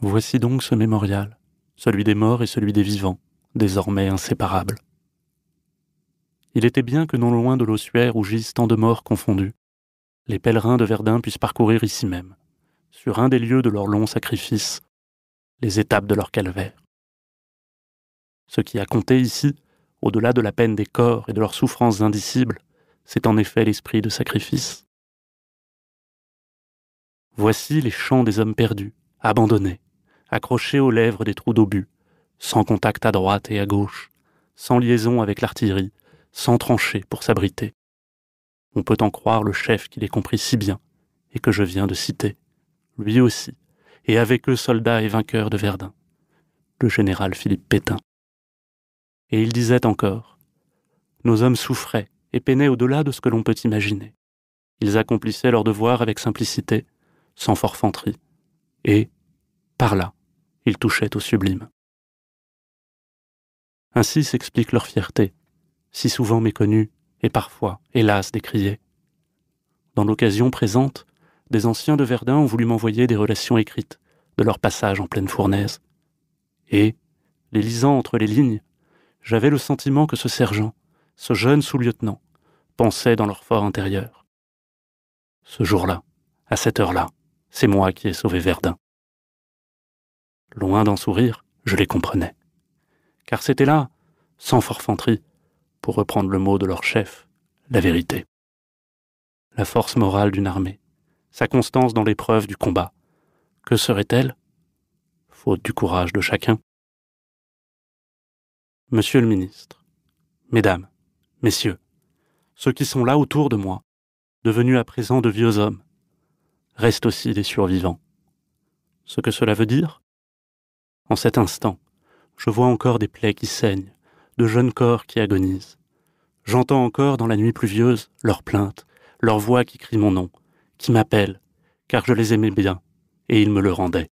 Voici donc ce mémorial, celui des morts et celui des vivants, désormais inséparables. Il était bien que non loin de l'ossuaire où gisent tant de morts confondus, les pèlerins de Verdun puissent parcourir ici même, sur un des lieux de leur long sacrifice, les étapes de leur calvaire. Ce qui a compté ici, au-delà de la peine des corps et de leurs souffrances indicibles, c'est en effet l'esprit de sacrifice. Voici les chants des hommes perdus, abandonnés, accrochés aux lèvres des trous d'obus, sans contact à droite et à gauche, sans liaison avec l'artillerie, sans tranchées pour s'abriter. On peut en croire le chef qui les comprit si bien, et que je viens de citer, lui aussi, et avec eux soldats et vainqueurs de Verdun, le général Philippe Pétain. Et il disait encore, « Nos hommes souffraient et peinaient au-delà de ce que l'on peut imaginer. Ils accomplissaient leur devoir avec simplicité, sans forfanterie, et, par là, ils touchaient au sublime. » Ainsi s'explique leur fierté, si souvent méconnue et parfois, hélas, décriée. Dans l'occasion présente, des anciens de Verdun ont voulu m'envoyer des relations écrites de leur passage en pleine fournaise. Et, les lisant entre les lignes, j'avais le sentiment que ce sergent, ce jeune sous-lieutenant, pensait dans leur fort intérieur. Ce jour-là, à cette heure-là, c'est moi qui ai sauvé Verdun. Loin d'en sourire, je les comprenais. Car c'était là, sans forfanterie, pour reprendre le mot de leur chef, la vérité. La force morale d'une armée, sa constance dans l'épreuve du combat, que serait-elle, faute du courage de chacun? Monsieur le ministre, mesdames, messieurs, ceux qui sont là autour de moi, devenus à présent de vieux hommes, restent aussi des survivants. Ce que cela veut dire? En cet instant, je vois encore des plaies qui saignent, de jeunes corps qui agonisent. J'entends encore dans la nuit pluvieuse leurs plaintes, leurs voix qui crient mon nom, qui m'appellent, car je les aimais bien, et ils me le rendaient.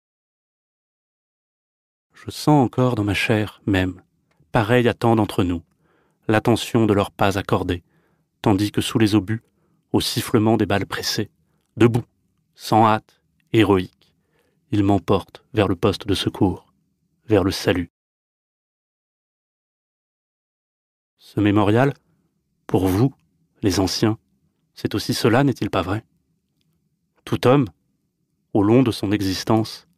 Je sens encore dans ma chair même, pareil à tant d'entre nous, l'attention de leurs pas accordés, tandis que sous les obus, au sifflement des balles pressées, debout, sans hâte, héroïques, ils m'emportent vers le poste de secours, vers le salut. Ce mémorial, pour vous, les anciens, c'est aussi cela, n'est-il pas vrai? Tout homme, au long de son existence,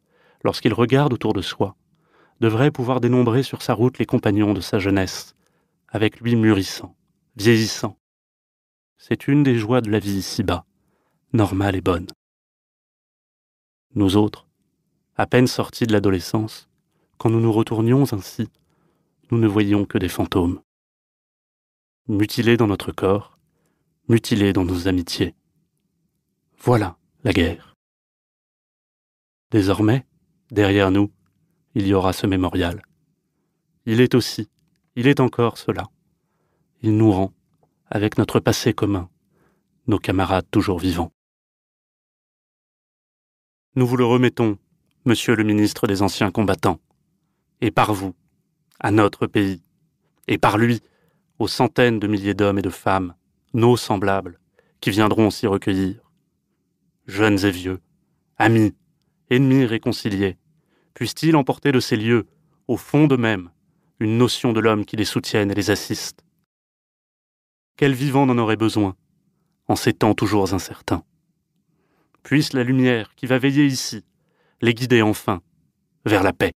lorsqu'il regarde autour de soi, devrait pouvoir dénombrer sur sa route les compagnons de sa jeunesse, avec lui mûrissant, vieillissant. C'est une des joies de la vie ici-bas, normale et bonne. Nous autres, à peine sortis de l'adolescence, quand nous nous retournions ainsi, nous ne voyions que des fantômes. Mutilés dans notre corps, mutilés dans nos amitiés. Voilà la guerre. Désormais, derrière nous, il y aura ce mémorial. Il est aussi, il est encore cela. Il nous rend, avec notre passé commun, nos camarades toujours vivants. Nous vous le remettons, monsieur le ministre des Anciens Combattants, et par vous, à notre pays, et par lui, aux centaines de milliers d'hommes et de femmes, nos semblables, qui viendront s'y recueillir. Jeunes et vieux, amis, ennemis réconciliés, puissent-ils emporter de ces lieux, au fond d'eux-mêmes, une notion de l'homme qui les soutienne et les assiste? Quel vivant n'en aurait besoin, en ces temps toujours incertains? Puisse la lumière qui va veiller ici les guider enfin vers la paix.